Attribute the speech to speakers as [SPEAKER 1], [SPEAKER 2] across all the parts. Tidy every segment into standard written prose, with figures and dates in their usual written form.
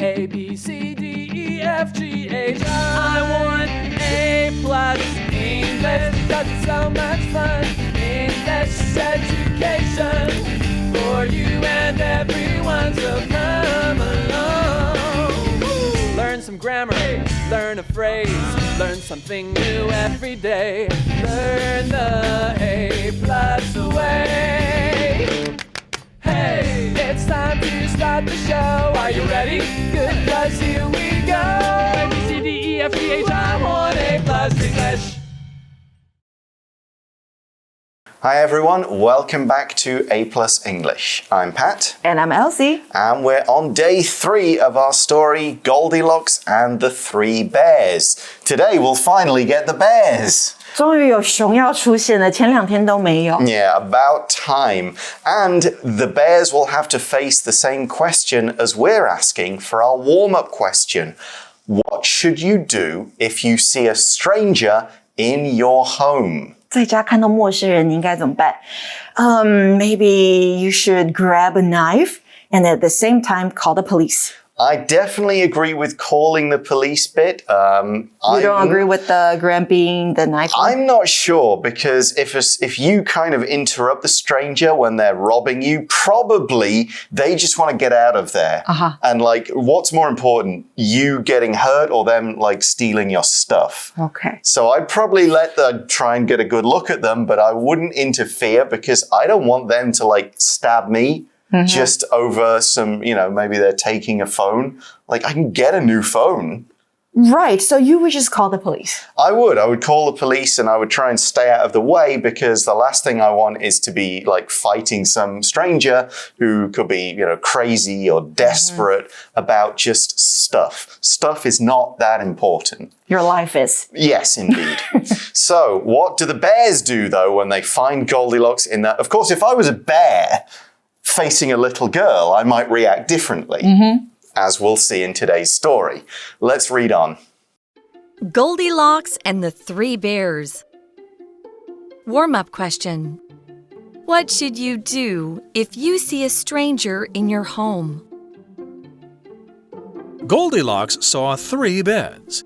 [SPEAKER 1] A, B, C, D, E, F, G, H, I want A+ English because it's so much fun. English education for you and everyone, so come along. Learn some grammar, learn a phrase, learn something new every day. Learn the A+ way. Hey, it's time to start the show. Are you ready? Good, 'cause here we go. A, B, C, D, E, F, G, H, I want A+ English.
[SPEAKER 2] Hi everyone, welcome back to A+ English. I'm Pat.
[SPEAKER 3] And I'm Elsie.
[SPEAKER 2] And we're on day 3 of our story, Goldilocks and the Three Bears. Today we'll finally get the bears.
[SPEAKER 3] 终于有熊要出现了，前2天都没有。
[SPEAKER 2] Yeah, about time. And the bears will have to face the same question as we're asking for our warm-up question. What should you do if you see a stranger in your home?
[SPEAKER 3] 在家看到陌生人，你应该怎么办？Maybe you should grab a knife and at the same time call the police.
[SPEAKER 2] I definitely agree with calling the police bit.
[SPEAKER 3] You don't agree with the grabbing the knife?
[SPEAKER 2] I'm not sure because if you kind of interrupt the stranger when they're robbing you, probably they just want to get out of there. And like, what's more important, you getting hurt or them like stealing your stuff?
[SPEAKER 3] Okay.
[SPEAKER 2] So I'd probably let them try and get a good look at them, but I wouldn't interfere because I don't want them to like stab me. Just over some, maybe they're taking a phone. Like, I can get a new phone.
[SPEAKER 3] Right, so you would just call the police.
[SPEAKER 2] I would call the police and I would try and stay out of the way because the last thing I want is to be like fighting some stranger who could be, crazy or desperate about just stuff. Stuff is not that important.
[SPEAKER 3] Your life is.
[SPEAKER 2] Yes, indeed. So, what do the bears do though when they find Goldilocks in that? Of course, if I was a bear facing a little girl, I might react differently, as we'll see in today's story. Let's read on.
[SPEAKER 4] Goldilocks and the Three Bears. Warm-up question. What should you do if you see a stranger in your home?
[SPEAKER 5] Goldilocks saw 3 beds.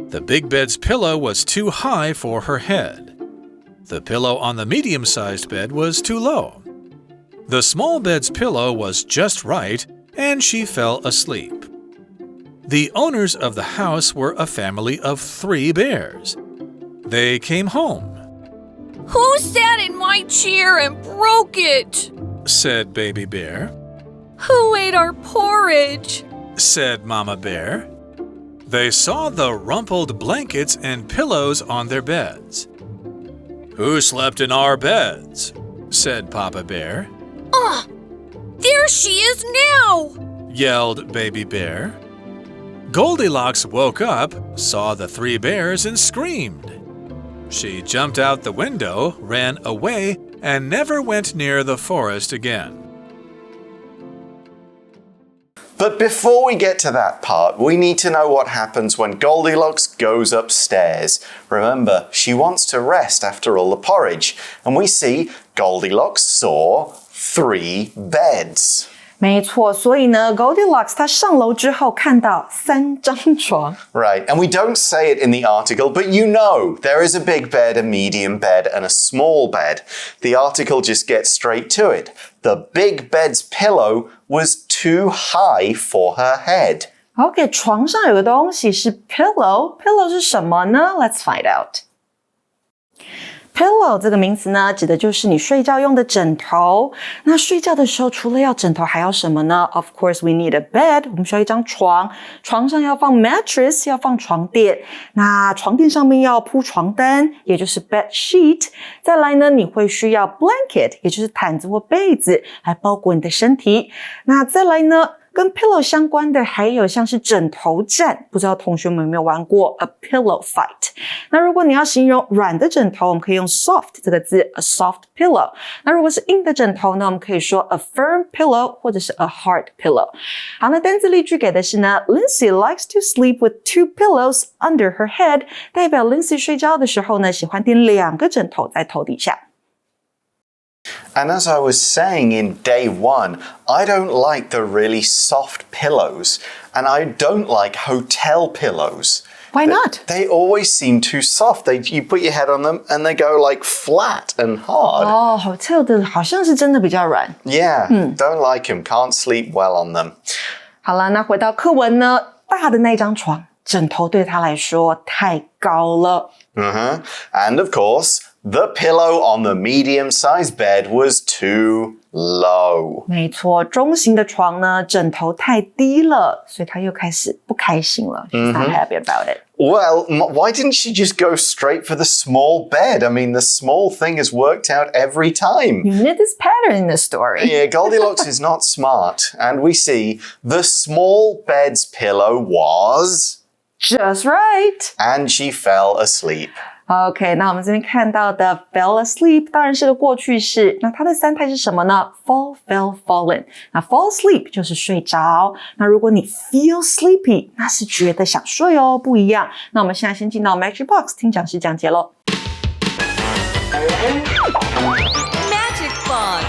[SPEAKER 5] The big bed's pillow was too high for her head. The pillow on the medium-sized bed was too low. The small bed's pillow was just right, and she fell asleep. The owners of the house were a family of 3 bears. They came home.
[SPEAKER 4] Who sat in my chair and broke it?
[SPEAKER 5] Said Baby Bear.
[SPEAKER 4] Who ate our porridge?
[SPEAKER 5] Said Mama Bear. They saw the rumpled blankets and pillows on their beds. Who slept in our beds? Said Papa Bear.
[SPEAKER 4] There she is now!
[SPEAKER 5] Yelled Baby Bear. Goldilocks woke up, saw the 3 bears, and screamed. She jumped out the window, ran away, and never went near the forest again.
[SPEAKER 2] But before we get to that part, we need to know what happens when Goldilocks goes upstairs. Remember, she wants to rest after all the porridge. And we see Goldilocks saw 3 beds.
[SPEAKER 3] 没错，所以呢 Goldilocks 她上楼之后看到3张床。
[SPEAKER 2] Right, and we don't say it in the article, but there is a big bed, a medium bed, and a small bed. The article just gets straight to it. The big bed's pillow was too high for her head.
[SPEAKER 3] OK, 床上有个东西是 pillow。pillow 是什么呢？ Let's find out. Pillow 这个名词呢，指的就是你睡觉用的枕头。那睡觉的时候，除了要枕头，还要什么呢？ Of course, we need a bed. 我们需要一张床，床上要放 mattress， 要放床垫。那床垫上面要铺床单，也就是 bed sheet。再来呢，你会需要 blanket， 也就是毯子或被子，来包裹你的身体。那再来呢？跟 pillow 相关的还有像是枕头战，不知道同学们有没有玩过 a pillow fight？ 那如果你要形容软的枕头，我们可以用 soft 这个字 a soft pillow。 那如果是硬的枕头呢，我们可以说 a firm pillow 或者是 a hard pillow。 好，那单字例句给的是呢 Lindsay likes to sleep with 2 pillows under her head， 代表 Lindsay 睡觉的时候呢，喜欢垫2个枕头在头底下。
[SPEAKER 2] And as I was saying in day 1, I don't like the really soft pillows, and I don't like hotel pillows.
[SPEAKER 3] Why not?
[SPEAKER 2] They always seem too soft. You put your head on them and they go like flat and hard.
[SPEAKER 3] 哦 hotel 的好像是真的比较软。
[SPEAKER 2] Yeah, don't like them. Can't sleep well on them.
[SPEAKER 3] 好了，那回到课文呢，大的那张床，枕头对他来说太高了。
[SPEAKER 2] And of course, the pillow on the medium-sized bed was too low.
[SPEAKER 3] 没错，中型的床呢，枕头太低了，所以他又开始不开心了。She's not happy about it.
[SPEAKER 2] Well, why didn't she just go straight for the small bed? I mean, the small thing has worked out every time.
[SPEAKER 3] You need this pattern in the story.
[SPEAKER 2] Yeah, Goldilocks is not smart. And we see the small bed's pillow was...
[SPEAKER 3] Just right.
[SPEAKER 2] And she fell asleep.
[SPEAKER 3] OK， 那我们这边看到的 fell asleep 当然是个过去式，那它的三态是什么呢？ fall, fell, fallen。那 fall asleep 就是睡着，那如果你 feel sleepy， 那是觉得想睡哦，不一样。那我们现在先进到 Magic Box 听讲师讲解咯。
[SPEAKER 4] Magic Box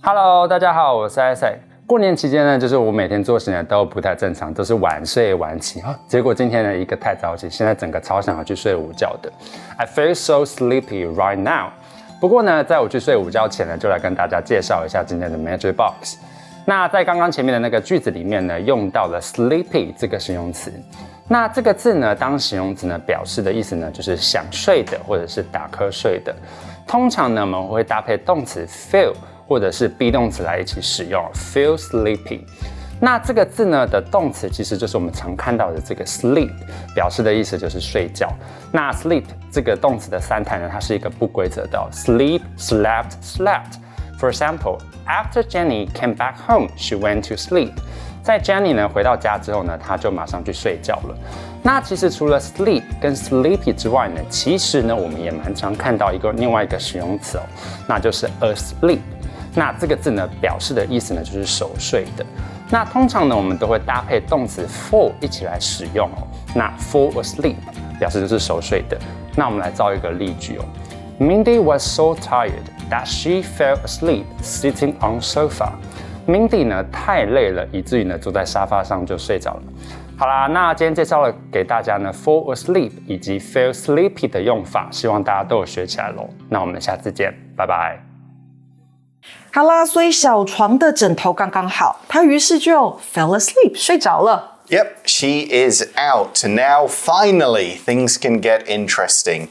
[SPEAKER 6] Hello， 大家好，我是 Isaac。过年期间呢，就是我每天作息呢都不太正常，都是晚睡晚起啊。结果今天呢一个太早起，现在整个超想要去睡午觉的。I feel so sleepy right now。不过呢，在我去睡午觉前呢，就来跟大家介绍一下今天的 Magic Box。那在刚刚前面的那个句子里面呢，用到了 sleepy 这个形容词。那这个字呢，当形容词呢，表示的意思呢，就是想睡的或者是打瞌睡的。通常呢，我们会搭配动词 feel。或者是 be 动词来一起使用 feel sleepy。那这个字呢的动词其实就是我们常看到的这个 sleep， 表示的意思就是睡觉。那 sleep 这个动词的三态呢，它是一个不规则的sleep, slept, slept。For example, after Jenny came back home, she went to sleep。在 Jenny 呢回到家之后呢，她就马上去睡觉了。那其实除了 sleep 跟 sleepy 之外呢，其实呢我们也蛮常看到另外一个形容词哦，那就是 asleep。那这个字呢，表示的意思呢，就是熟睡的。那通常呢，我们都会搭配动词 fall 一起来使用哦。那 fall asleep 表示就是熟睡的。那我们来造一个例句哦。Mindy was so tired that she fell asleep sitting on sofa。Mindy 呢太累了，以至于呢坐在沙发上就睡着了。好啦，那今天介绍了给大家呢 fall asleep 以及 feel sleepy 的用法，希望大家都有学起来咯。那我们下次见，拜拜。
[SPEAKER 3] 好啦，所以小床的枕头刚刚好，她于是就 fell asleep 睡着了。
[SPEAKER 2] Yep, she is out. Now, finally, things can get interesting.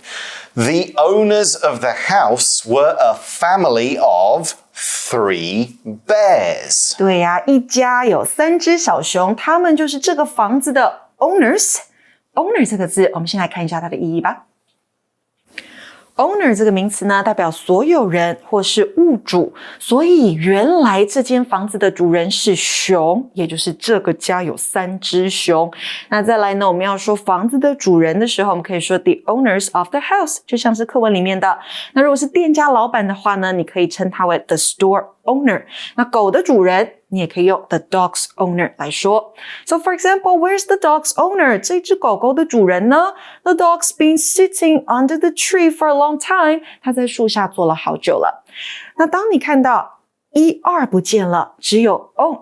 [SPEAKER 2] The owners of the house were a family of 3 bears.
[SPEAKER 3] 对呀，一家有3只小熊，他们就是这个房子的 owners。owner 这个字，我们先来看一下它的意义吧。Owner 这个名词呢，代表所有人或是物主，所以原来这间房子的主人是熊，也就是这个家有3只熊。那再来呢，我们要说房子的主人的时候，我们可以说 the owners of the house， 就像是课文里面的。那如果是店家老板的话呢，你可以称他为 the store owner。那狗的主人，你也可以用 the dog's owner 来说。So for example, where's the dog's owner? 这只狗狗的主人呢？ The dog's been sitting under the tree for a long time. 它在树下坐了好久了。那当你看到1、2不见了，只有 own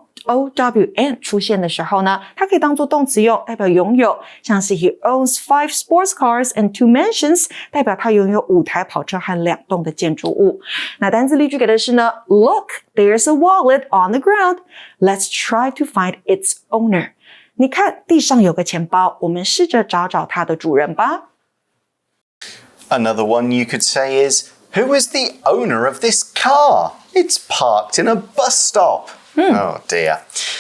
[SPEAKER 3] 出现的时候呢，它可以当作动词用，代表拥有，像是 he owns 5 sports cars and 2 mansions， 代表他拥有5台跑车和2栋的建筑物。那单字例句给的是呢 Look, there's a wallet on the ground. Let's try to find its owner. 你看地上有个钱包，我们试着找找它的主人吧。
[SPEAKER 2] Another one you could say is, who is the owner of this car? It's parked in a bus stop. Oh dear.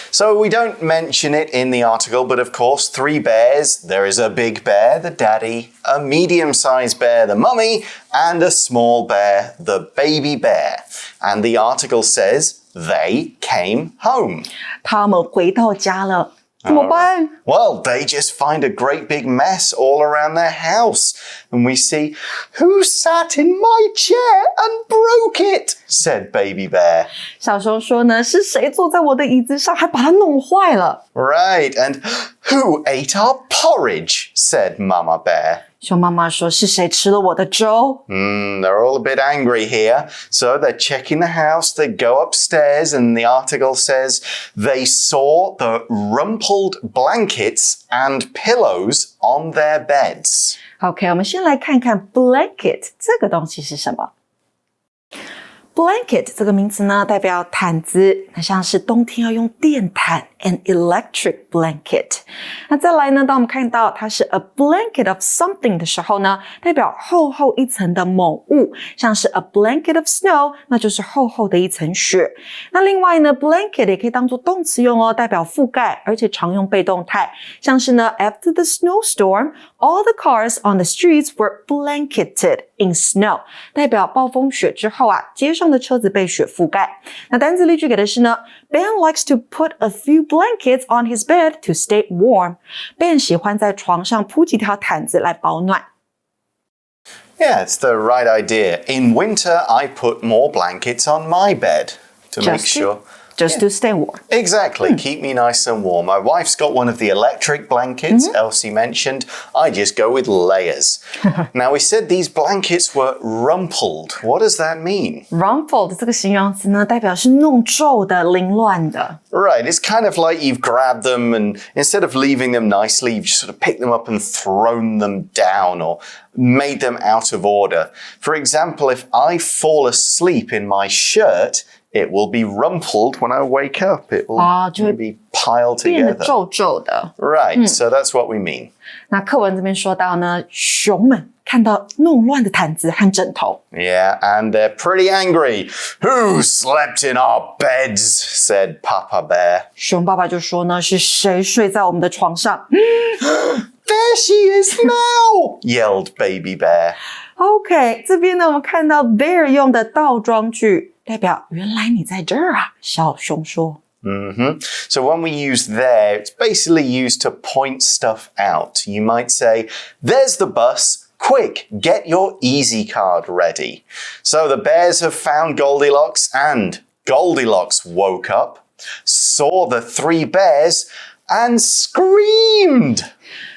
[SPEAKER 2] So we don't mention it in the article, but of course 3 bears. There is a big bear, the daddy, a medium-sized bear, the mummy, and a small bear, the baby bear. And the article says they came home.
[SPEAKER 3] 他们回到家了。怎么办？
[SPEAKER 2] Well, they just find a great big mess all around their house. And we see, who sat in my chair and broke it? Said Baby Bear.
[SPEAKER 3] 小熊说呢，是谁坐在我的椅子上，还把它弄坏了？
[SPEAKER 2] Right, and who ate our porridge? Said Mama Bear.
[SPEAKER 3] 熊妈妈说是谁吃了我的粥
[SPEAKER 2] They're all a bit angry here. So they're checking the house, they go upstairs, and the article says they saw the rumpled blankets and pillows on their beds.
[SPEAKER 3] OK， 我们先来看看 blanket 这个东西是什么。Blanket 这个名词呢，代表毯子，那像是冬天要用电毯 an electric blanket。那再来呢，当我们看到它是 a blanket of something 的时候呢，代表厚厚一层的某物，像是 a blanket of snow， 那就是厚厚的一层雪。那另外呢 ，blanket 也可以当作动词用哦，代表覆盖，而且常用被动态，像是呢 after the snowstorm, all the cars on the streets were blanketed in snow， 代表暴风雪之后啊，街上的车子被雪覆盖。那单字例句给的是呢 Ben likes to put a few blankets on his bed to stay warm. Ben 喜欢在床上铺几条毯子来保暖。
[SPEAKER 2] Yeah, it's the right idea. In winter, I put more blankets on my bed to make sure.
[SPEAKER 3] Just to stay warm.
[SPEAKER 2] Exactly. Keep me nice and warm. My wife's got one of the electric blankets Elsie mentioned. I just go with layers. Now, we said these blankets were rumpled. What does that mean?
[SPEAKER 3] Rumpled 这个形容词呢，代表是弄皱的、凌乱的。
[SPEAKER 2] Right. It's kind of like you've grabbed them and instead of leaving them nicely, you've just sort of picked them up and thrown them down or made them out of order. For example, if I fall asleep in my shirt, it will be rumpled when I wake up. It will be piled
[SPEAKER 3] 变得
[SPEAKER 2] together.
[SPEAKER 3] 皱皱的。
[SPEAKER 2] Right, so that's what we mean.
[SPEAKER 3] 那课文这边说到呢，熊们看到弄乱的毯子和枕头。
[SPEAKER 2] Yeah, and they're pretty angry. Who slept in our beds? Said Papa Bear.
[SPEAKER 3] 熊爸爸就说呢，是谁睡在我们的床上
[SPEAKER 2] There she is now! Yelled Baby Bear.
[SPEAKER 3] OK， 这边呢，我们看到 bear 用的倒装句，代表原来你在这儿啊，小熊说。
[SPEAKER 2] So when we use there, it's basically used to point stuff out. You might say, there's the bus. Quick, get your easy card ready. So the bears have found Goldilocks and Goldilocks woke up, saw the three bears and screamed.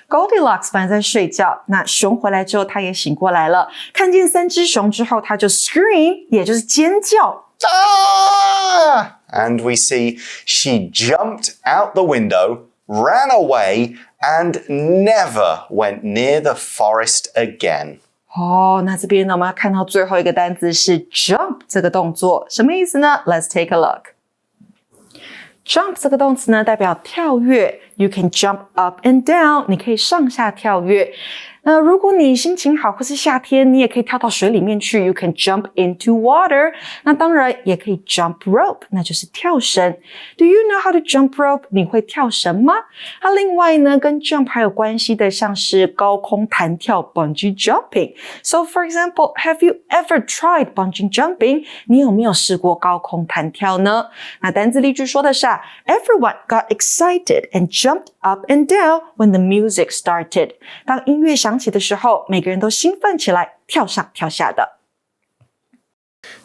[SPEAKER 3] Goldilocks 本来在睡觉，那熊回来之后，它也醒过来了，看见三只熊之后，它就 scream， 也就是尖叫。
[SPEAKER 2] Ah! And we see she jumped out the window, ran away, and never went near the forest again.
[SPEAKER 3] 那这边呢，我们要看到最后一个单词是 jump 这个动作，什么意思呢 ？Let's take a look.Jump 这个动词呢，代表跳跃。You can jump up and down， 你可以上下跳跃。那如果你心情好或是夏天，你也可以跳到水里面去。You can jump into water。那当然也可以 jump rope， 那就是跳绳。Do you know how to jump rope？ 你会跳绳吗？那另外呢，跟 jump 还有关系的，像是高空弹跳 bungee jumping。So for example, have you ever tried bungee jumping？ 你有没有试过高空弹跳呢？那单字例句说的是Everyone got excited and jumped up and down when the music started. 当音乐响起的时候，每个人都兴奋起来，跳上跳下的。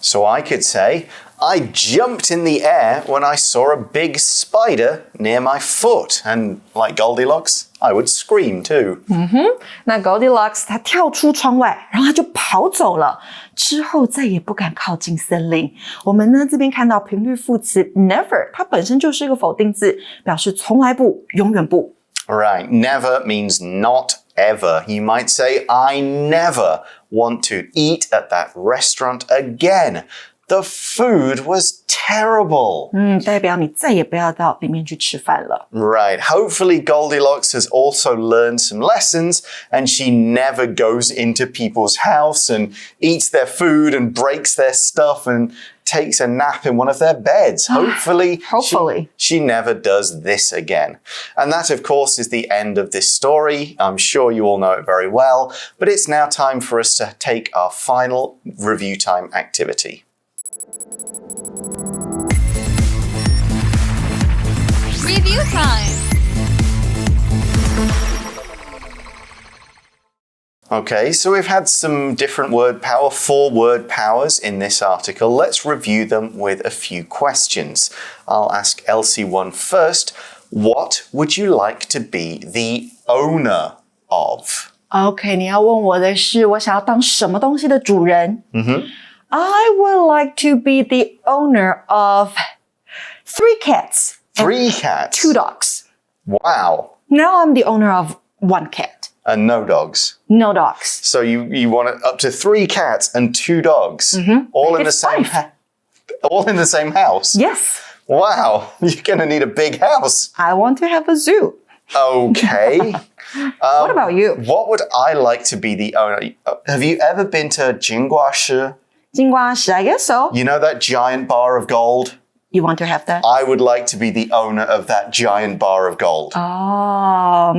[SPEAKER 2] So I could say, I jumped in the air when I saw a big spider near my foot. And like Goldilocks, I would scream too.
[SPEAKER 3] 那 Goldilocks 她跳出窗外，然后她就跑走了，之后再也不敢靠近森林。我们呢这边看到频率副词 never， 它本身就是一个否定字，表示从来不、永远不。
[SPEAKER 2] Right, never means not ever. You might say, I never want to eat at that restaurant again. The food was terrible.
[SPEAKER 3] 代表你再也不要到里面去吃饭了。
[SPEAKER 2] Right. Hopefully Goldilocks has also learned some lessons and she never goes into people's house and eats their food and breaks their stuff and takes a nap in one of their beds. Hopefully. She never does this again. And that, of course, is the end of this story. I'm sure you all know it very well, but it's now time for us to take our final review time activity.
[SPEAKER 4] Review time.
[SPEAKER 2] Okay, so we've had some different word power, 4 word powers in this article. Let's review them with a few questions. I'll ask Elsie one first. What would you like to be the owner of?
[SPEAKER 3] OK， 你要问我的是我想要当什么东西的主人？I would like to be the owner of 3 cats.
[SPEAKER 2] 3 cats?
[SPEAKER 3] 2 dogs.
[SPEAKER 2] Wow.
[SPEAKER 3] Now I'm the owner of 1 cat.
[SPEAKER 2] And no dogs.
[SPEAKER 3] No dogs.
[SPEAKER 2] So you want up to 3 cats and 2 dogs, all in the same all in the same house.
[SPEAKER 3] Yes.
[SPEAKER 2] Wow, you're going to need a big house.
[SPEAKER 3] I want to have a zoo.
[SPEAKER 2] Okay.
[SPEAKER 3] What about you?
[SPEAKER 2] What would I like to be the owner? Have you ever been to 金瓜石?
[SPEAKER 3] 金瓜石, I guess so.
[SPEAKER 2] You know that giant bar of gold?
[SPEAKER 3] You want to have that?
[SPEAKER 2] I would like to be the owner of that giant bar of gold.
[SPEAKER 3] Oh,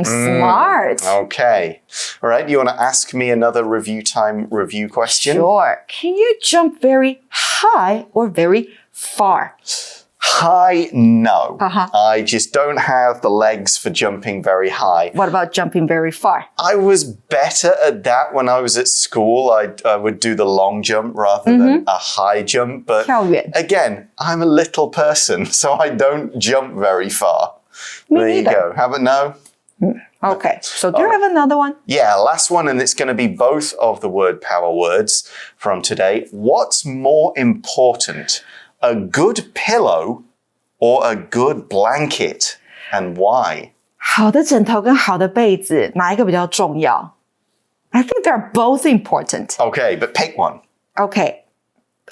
[SPEAKER 3] smart.
[SPEAKER 2] Okay. All right, you want to ask me another review question?
[SPEAKER 3] Sure. Can you jump very high or very far?
[SPEAKER 2] High, no.
[SPEAKER 3] Uh-huh.
[SPEAKER 2] I just don't have the legs for jumping very high.
[SPEAKER 3] What about jumping very far?
[SPEAKER 2] I was better at that when I was at school. I would do the long jump rather than a high jump. But
[SPEAKER 3] 跳远.
[SPEAKER 2] again, I'm a little person, so I don't jump very far.
[SPEAKER 3] Me
[SPEAKER 2] there you
[SPEAKER 3] neither.
[SPEAKER 2] go. How about no?
[SPEAKER 3] Okay. So do you have another one?
[SPEAKER 2] Yeah, last one, and it's going to be both of the word power words from today. What's more important, a good pillow or a good blanket, and why?
[SPEAKER 3] 好的枕头跟好的被子，哪一个比较重要？ I think they're both important.
[SPEAKER 2] Okay, but pick one.
[SPEAKER 3] Okay.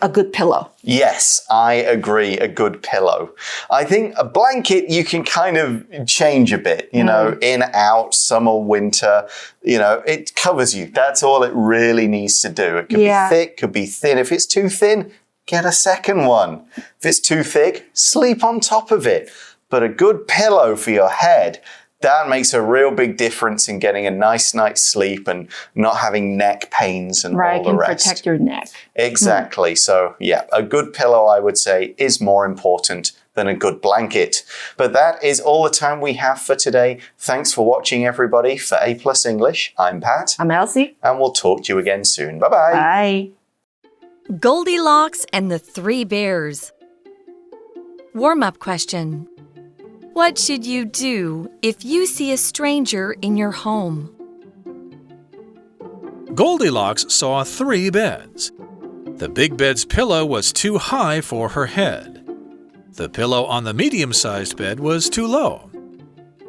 [SPEAKER 3] A good pillow.
[SPEAKER 2] Yes, I agree. A good pillow. I think a blanket you can kind of change a bit, you know, in, out, summer, winter, you know, it covers you. That's all it really needs to do. It could be thick, could be thin. If it's too thin, get a second one. If it's too thick, sleep on top of it. But a good pillow for your head, that makes a real big difference in getting a nice night's sleep and not having neck pains and all the rest.
[SPEAKER 3] Right, can protect your neck.
[SPEAKER 2] Exactly. So, yeah, a good pillow, I would say, is more important than a good blanket. But that is all the time we have for today. Thanks for watching, everybody. For A+ English, I'm Pat.
[SPEAKER 3] I'm Elsie.
[SPEAKER 2] And we'll talk to you again soon. Bye-bye.
[SPEAKER 3] Bye.
[SPEAKER 4] Goldilocks and the 3 bears. Warm-up question. What should you do if you see a stranger in your home?
[SPEAKER 5] Goldilocks saw 3 beds. The big bed's pillow was too high for her head. The pillow on the medium-sized bed was too low.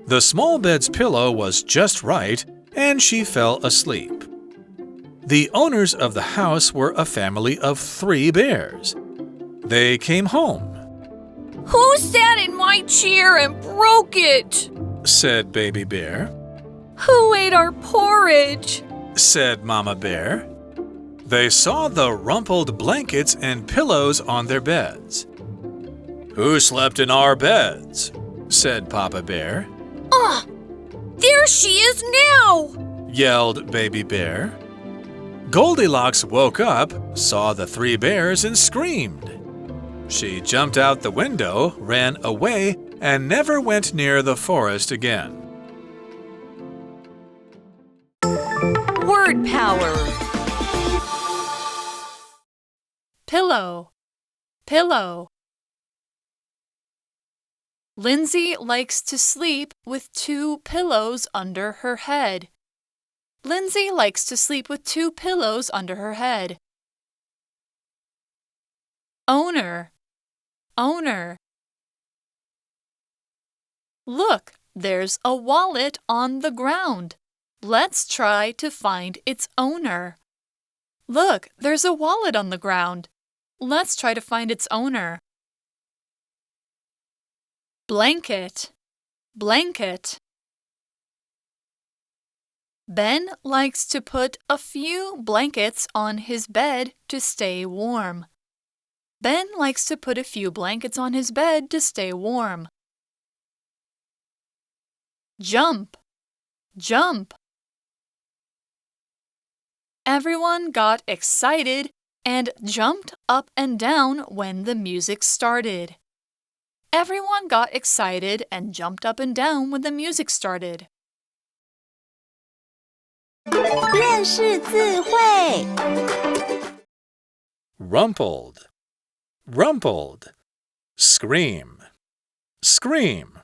[SPEAKER 5] The small bed's pillow was just right, and she fell asleep. The owners of the house were a family of 3 bears. They came home.
[SPEAKER 7] Who sat in my chair and broke it?
[SPEAKER 5] Said Baby Bear.
[SPEAKER 7] Who ate our porridge?
[SPEAKER 5] Said Mama Bear. They saw the rumpled blankets and pillows on their beds. Who slept in our beds? Said Papa Bear.
[SPEAKER 7] There she is now!
[SPEAKER 5] Yelled Baby Bear. Goldilocks woke up, saw the 3 bears, and screamed. She jumped out the window, ran away, and never went near the forest again.
[SPEAKER 4] Word power.
[SPEAKER 7] Pillow. Pillow. Lindsay likes to sleep with 2 pillows under her head. Lindsay likes to sleep with 2 pillows under her head. Owner. Owner. Look, there's a wallet on the ground. Let's try to find its owner. Look, there's a wallet on the ground. Let's try to find its owner. Blanket. Blanket. Ben likes to put a few blankets on his bed to stay warm. Ben likes to put a few blankets on his bed to stay warm. Jump. Jump. Everyone got excited and jumped up and down when the music started. Everyone got excited and jumped up and down when the music started.
[SPEAKER 8] 认识字汇
[SPEAKER 5] Rumpled. Rumpled. Scream. Scream.